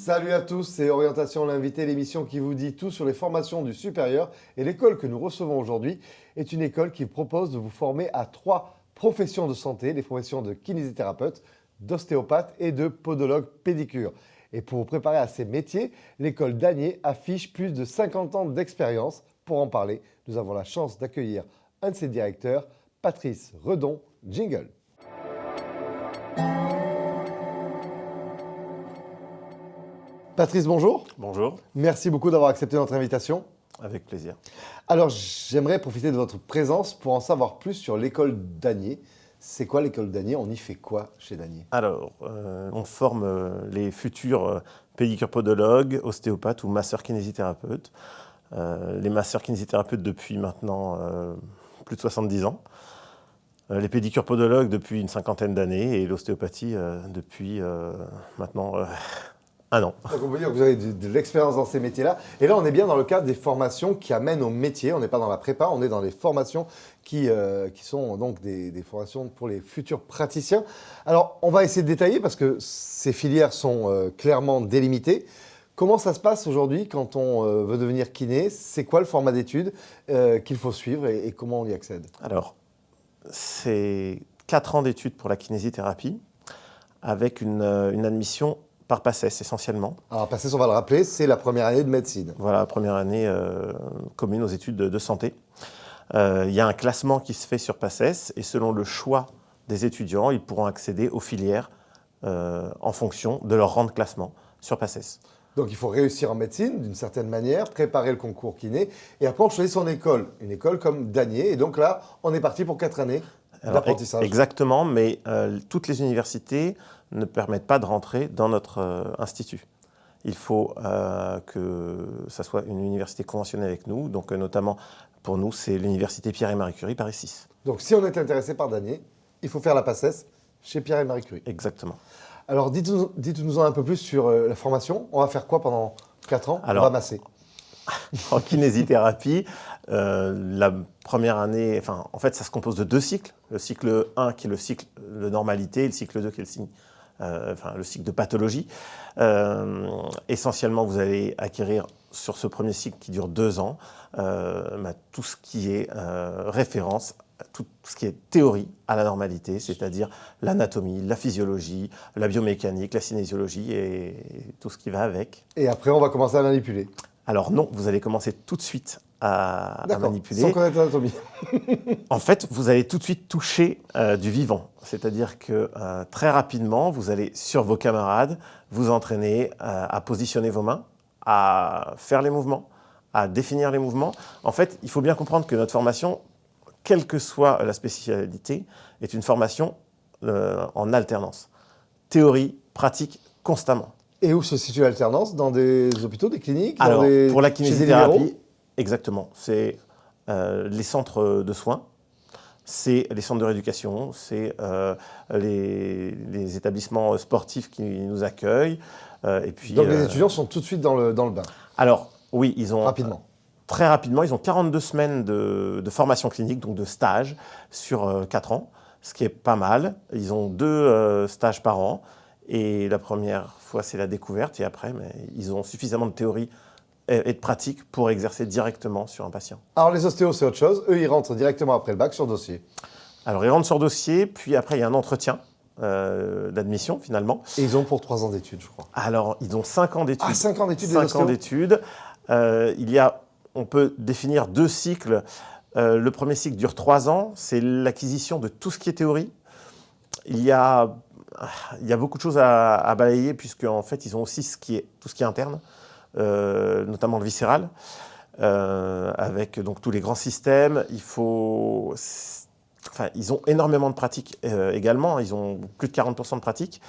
Salut à tous, c'est Orientation l'invité, l'émission qui vous dit tout sur les formations du supérieur. Et l'école que nous recevons aujourd'hui est une école qui propose de vous former à 3 professions de santé, les professions de kinésithérapeute, d'ostéopathe et de podologue pédicure. Et pour vous préparer à ces métiers, l'école d'Anier affiche plus de 50 ans d'expérience. Pour en parler, nous avons la chance d'accueillir un de ses directeurs, Patrice Redon. Jingle. Patrice, bonjour. Bonjour. Merci beaucoup d'avoir accepté notre invitation. Avec plaisir. Alors, j'aimerais profiter de votre présence pour en savoir plus sur l'école d'Anier. C'est quoi l'école d'Anier? On y fait quoi chez Danier? Alors, on forme les futurs pédicures-podologues, ostéopathes ou masseurs-kinésithérapeutes. Les masseurs-kinésithérapeutes depuis maintenant plus de 70 ans. Les pédicures-podologues depuis une 50aine d'années et l'ostéopathie depuis maintenant 1 an. Donc on peut dire que vous avez de l'expérience dans ces métiers-là. Et là, on est bien dans le cadre des formations qui amènent au métier. On n'est pas dans la prépa, on est dans les formations qui sont donc des formations pour les futurs praticiens. Alors, on va essayer de détailler parce que ces filières sont clairement délimitées. Comment ça se passe aujourd'hui quand on veut devenir kiné? C'est quoi le format d'études qu'il faut suivre et comment on y accède? Alors, c'est 4 ans d'études pour la kinésithérapie avec une admission par PACES essentiellement. Alors PACES, on va le rappeler, c'est la première année de médecine. Voilà, première année commune aux études de santé. Il y a un classement qui se fait sur PACES et selon le choix des étudiants, ils pourront accéder aux filières en fonction de leur rang de classement sur PACES. Donc il faut réussir en médecine d'une certaine manière, préparer le concours kiné et après on choisit son école, une école comme Danier. Et donc là, on est parti pour 4 années d'apprentissage. Exactement, mais toutes les universités ne permettent pas de rentrer dans notre institut. Il faut que ça soit une université conventionnée avec nous, donc notamment pour nous, c'est l'université Pierre et Marie Curie, Paris 6. Donc si on est intéressé par Danier, il faut faire la PACES chez Pierre et Marie Curie. Exactement. Alors dites-nous un peu plus sur la formation. On va faire quoi pendant 4 ans? On va masser. En kinésithérapie, la première année, en fait, ça se compose de 2 cycles. Le cycle 1 qui est le cycle de normalité et le cycle 2 qui est le cycle de pathologie. Essentiellement, vous allez acquérir sur ce premier cycle qui dure 2 ans tout ce qui est référence, tout ce qui est théorie à la normalité, c'est-à-dire l'anatomie, la physiologie, la biomécanique, la cinésiologie et tout ce qui va avec. Et après, on va commencer à manipuler. Alors non, vous allez commencer tout de suite à manipuler. Sans connaître l'anatomie. En fait, vous allez tout de suite toucher du vivant. C'est-à-dire que très rapidement, vous allez sur vos camarades vous entraîner à positionner vos mains, à faire les mouvements, à définir les mouvements. En fait, il faut bien comprendre que notre formation, quelle que soit la spécialité, est une formation en alternance. Théorie, pratique, constamment. Et où se situe l'alternance? Dans des hôpitaux, des cliniques? Alors, pour la kinésithérapie, exactement. C'est les centres de soins, c'est les centres de rééducation, c'est les établissements sportifs qui nous accueillent. Et puis, donc les étudiants sont tout de suite dans le bain? Alors, oui, ils ont... Rapidement. Très rapidement, ils ont 42 semaines de formation clinique, donc de stage, sur 4 ans, ce qui est pas mal. Ils ont 2 stages par an. Et la première fois, c'est la découverte. Et après, ils ont suffisamment de théorie et de pratique pour exercer directement sur un patient. Alors, les ostéos, c'est autre chose. Eux, ils rentrent directement après le bac sur dossier. Alors, ils rentrent sur dossier, puis après, il y a un entretien d'admission, finalement. Et ils ont pour 3 ans d'études, je crois. Alors, ils ont 5 ans d'études. Ah, 5 ans d'études, 5 ans d'études. On peut définir 2 cycles. Le premier cycle dure 3 ans. C'est l'acquisition de tout ce qui est théorie. Il y a beaucoup de choses à balayer, puisqu'en fait, ils ont aussi tout ce qui est interne, notamment le viscéral, avec donc, tous les grands systèmes. Ils ont énormément de pratiques également. Ils ont plus de 40% de pratiques.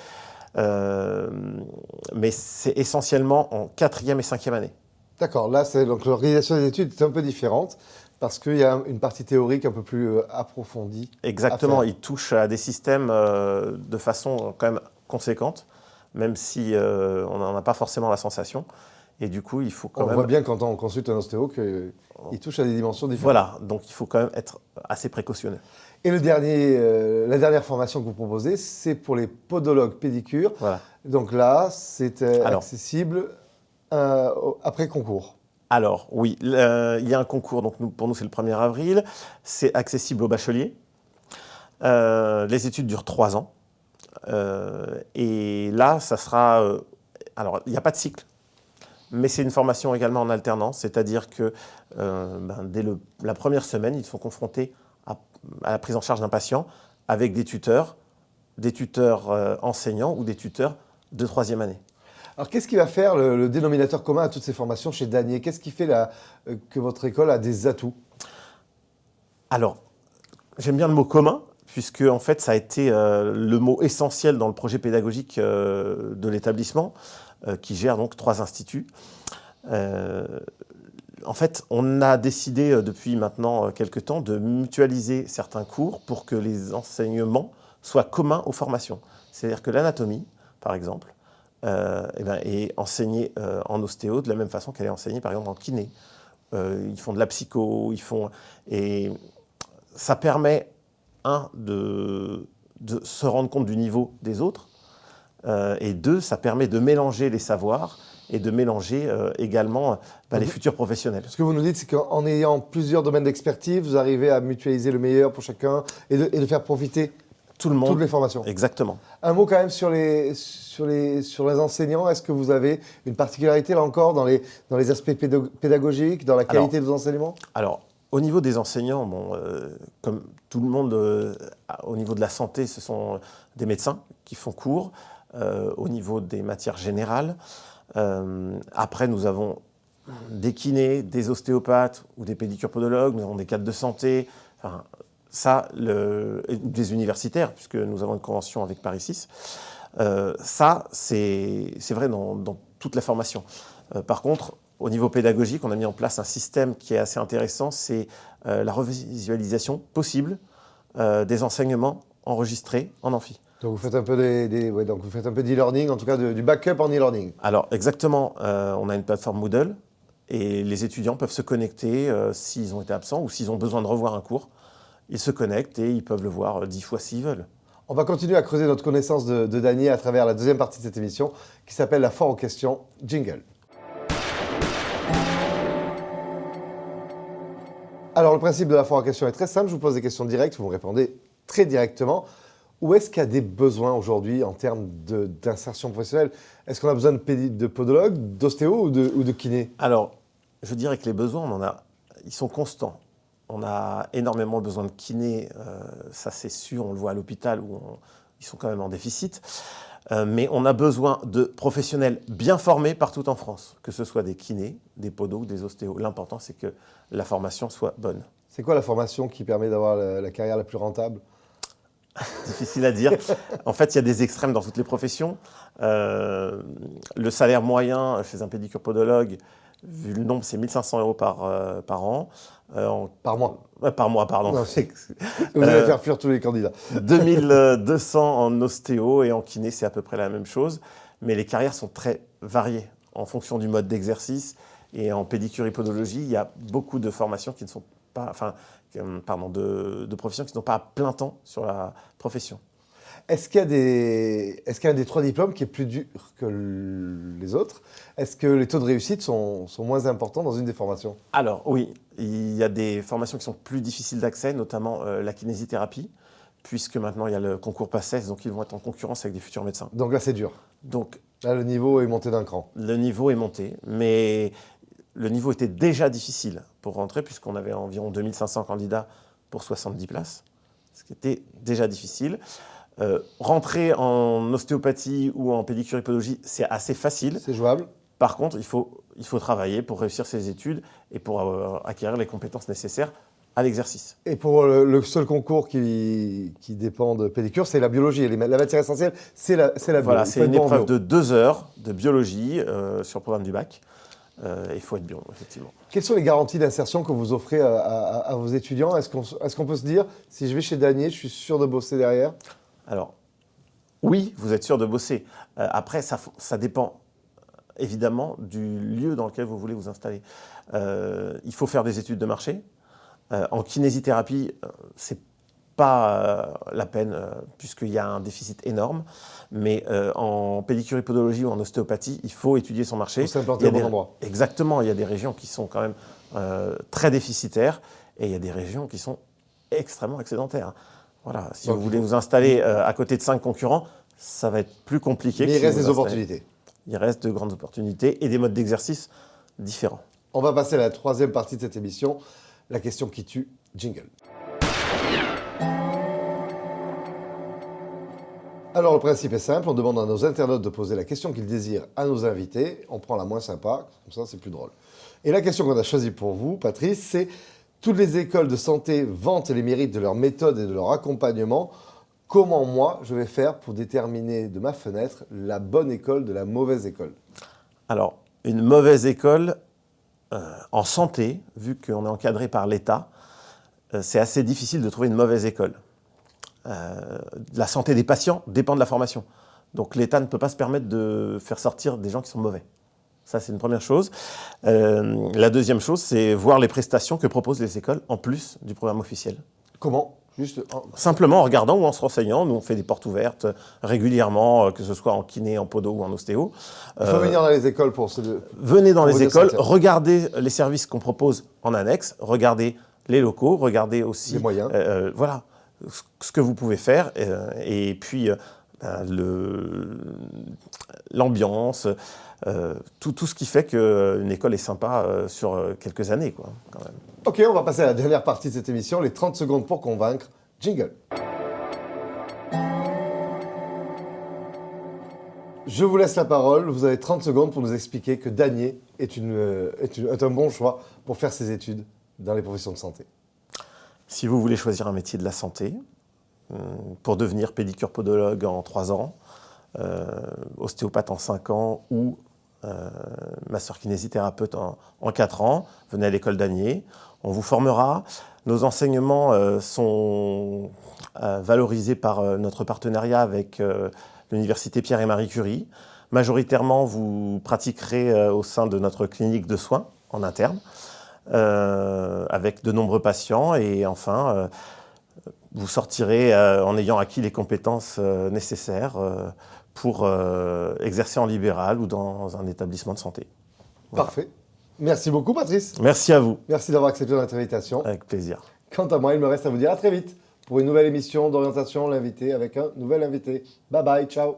Mais c'est essentiellement en 4e et 5e année. D'accord. Là, donc l'organisation des études est un peu différente. Parce qu'il y a une partie théorique un peu plus approfondie. Exactement, ils touchent à des systèmes de façon quand même conséquente, même si on n'en a pas forcément la sensation. Et du coup, il faut quand même... On voit bien quand on consulte un ostéo qu'il touche à des dimensions différentes. Voilà, donc il faut quand même être assez précautionneux. Et la dernière formation que vous proposez, c'est pour les podologues pédicures. Voilà. Donc là, c'est accessible après concours. Alors, oui, il y a un concours, donc pour nous, c'est le 1er avril. C'est accessible aux bacheliers. Les études durent 3 ans. Et là, ça sera... alors, il n'y a pas de cycle, mais c'est une formation également en alternance, c'est-à-dire que dès la première semaine, ils sont confrontés à la prise en charge d'un patient avec des tuteurs enseignants ou des tuteurs de 3e année. Alors, qu'est-ce qui va faire le dénominateur commun à toutes ces formations chez Danier? Qu'est-ce qui fait que votre école a des atouts? Alors, j'aime bien le mot commun, puisque en fait, ça a été le mot essentiel dans le projet pédagogique de l'établissement, qui gère donc 3 instituts. En fait, on a décidé depuis maintenant quelques temps de mutualiser certains cours pour que les enseignements soient communs aux formations. C'est-à-dire que l'anatomie, par exemple, est enseignée en ostéo de la même façon qu'elle est enseignée, par exemple, en kiné. Ils font de la psycho, et ça permet, de se rendre compte du niveau des autres, et 2, ça permet de mélanger les savoirs et de mélanger également les futurs professionnels. Ce que vous nous dites, c'est qu'en ayant plusieurs domaines d'expertise, vous arrivez à mutualiser le meilleur pour chacun et de faire profiter tout le monde. Toutes les formations. Exactement. Un mot quand même sur les enseignants. Est-ce que vous avez une particularité là encore dans les aspects pédagogiques, dans la qualité de vos enseignements? Alors, au niveau des enseignants, comme tout le monde, au niveau de la santé, ce sont des médecins qui font cours. Au niveau des matières générales, après, nous avons des kinés, des ostéopathes ou des pédicures-podologues, nous avons des cadres de santé, des universitaires, puisque nous avons une convention avec Paris 6. C'est vrai dans toute la formation. Par contre, au niveau pédagogique, on a mis en place un système qui est assez intéressant, c'est la revisualisation possible des enseignements enregistrés en amphi. Donc vous faites un peu donc vous faites un peu d'e-learning, en tout cas du backup en e-learning. Alors exactement, on a une plateforme Moodle et les étudiants peuvent se connecter s'ils ont été absents ou s'ils ont besoin de revoir un cours. Ils se connectent et ils peuvent le voir 10 fois s'ils veulent. On va continuer à creuser notre connaissance de Danier à travers la deuxième partie de cette émission qui s'appelle La foire aux questions. Jingle. Alors le principe de la foire aux questions est très simple. Je vous pose des questions directes, vous me répondez très directement. Où est-ce qu'il y a des besoins aujourd'hui en termes d'insertion professionnelle? Est-ce qu'on a besoin de podologue, d'ostéo ou de kiné? Alors, je dirais que les besoins, ils sont constants. On a énormément besoin de kinés, ça c'est sûr, on le voit à l'hôpital où ils sont quand même en déficit. Mais on a besoin de professionnels bien formés partout en France, que ce soit des kinés, des podos ou des ostéos. L'important, c'est que la formation soit bonne. C'est quoi la formation qui permet d'avoir la carrière la plus rentable? Difficile à dire. En fait, il y a des extrêmes dans toutes les professions. Le salaire moyen chez un pédicure-podologue, vu le nombre, c'est 1 500 € par an. Par mois? Par mois, pardon. Non, vous allez faire fuir tous les candidats. 2 200 en ostéo et en kiné, c'est à peu près la même chose. Mais les carrières sont très variées en fonction du mode d'exercice. Et en pédicure-podologie, il y a beaucoup de formations qui ne sont pas... de professions qui ne sont pas à plein temps sur la profession. Est-ce qu'il y a un des 3 diplômes qui est plus dur que les autres? Est-ce que les taux de réussite sont moins importants dans une des formations? Alors oui, il y a des formations qui sont plus difficiles d'accès, notamment la kinésithérapie, puisque maintenant il y a le concours PACES, donc ils vont être en concurrence avec des futurs médecins. Donc là c'est dur. Donc là le niveau est monté d'un cran. Le niveau est monté, mais le niveau était déjà difficile pour rentrer, puisqu'on avait environ 2500 candidats pour 70 places, ce qui était déjà difficile. Rentrer en ostéopathie ou en pédicure-podologie, c'est assez facile. C'est jouable. Par contre, il faut travailler pour réussir ses études et pour acquérir les compétences nécessaires à l'exercice. Et pour le seul concours qui dépend de pédicure, c'est la biologie. La matière essentielle, c'est la biologie. Voilà, c'est une épreuve de 2 heures de biologie sur le programme du bac. Il faut être bio, effectivement. Quelles sont les garanties d'insertion que vous offrez à vos étudiants? Est-ce qu'on peut se dire, si je vais chez Danier, je suis sûr de bosser derrière? Alors, oui, vous êtes sûr de bosser. Après, ça dépend évidemment du lieu dans lequel vous voulez vous installer. Il faut faire des études de marché. En kinésithérapie, c'est pas la peine, puisqu'il y a un déficit énorme. Mais en pédicure podologie ou en ostéopathie, il faut étudier son marché. Il faut s'implanter au bon endroit. Exactement, il y a des régions qui sont quand même très déficitaires et il y a des régions qui sont extrêmement excédentaires. Voilà, si vous voulez vous installer à côté de 5 concurrents, ça va être plus compliqué. Mais il reste des opportunités. Il reste de grandes opportunités et des modes d'exercice différents. On va passer à la troisième partie de cette émission, la question qui tue, jingle. Alors le principe est simple, on demande à nos internautes de poser la question qu'ils désirent à nos invités, on prend la moins sympa, comme ça c'est plus drôle. Et la question qu'on a choisie pour vous, Patrice, c'est toutes les écoles de santé vantent les mérites de leur méthode et de leur accompagnement. Comment moi je vais faire pour déterminer de ma fenêtre la bonne école de la mauvaise école? Alors, une mauvaise école en santé, vu qu'on est encadré par l'État, c'est assez difficile de trouver une mauvaise école. La santé des patients dépend de la formation. Donc l'État ne peut pas se permettre de faire sortir des gens qui sont mauvais. Ça, c'est une première chose. La deuxième chose, c'est voir les prestations que proposent les écoles en plus du programme officiel. Comment? Simplement en regardant ou en se renseignant. Nous, on fait des portes ouvertes régulièrement, que ce soit en kiné, en podo ou en ostéo. Il faut venir dans les écoles pour se... Venez dans les écoles, regardez les services qu'on propose en annexe, regardez les locaux, regardez aussi... Les moyens. Voilà, ce que vous pouvez faire. Et puis, l'ambiance, tout ce qui fait qu'une école est sympa sur quelques années, quoi, quand même. Ok, on va passer à la dernière partie de cette émission, les 30 secondes pour convaincre. Jingle. Je vous laisse la parole. Vous avez 30 secondes pour nous expliquer que Danier est un bon choix pour faire ses études dans les professions de santé. Si vous voulez choisir un métier de la santé, pour devenir pédicure podologue en 3 ans, ostéopathe en 5 ans ou masseur kinésithérapeute en 4 ans, venez à l'école Danier. On vous formera. Nos enseignements sont valorisés par notre partenariat avec l'Université Pierre et Marie Curie. Majoritairement, vous pratiquerez au sein de notre clinique de soins en interne, avec de nombreux patients. Et enfin, vous sortirez en ayant acquis les compétences nécessaires pour exercer en libéral ou dans un établissement de santé. Voilà. Parfait. Merci beaucoup, Patrice. Merci à vous. Merci d'avoir accepté notre invitation. Avec plaisir. Quant à moi, il me reste à vous dire à très vite pour une nouvelle émission d'orientation, l'invité avec un nouvel invité. Bye bye, ciao.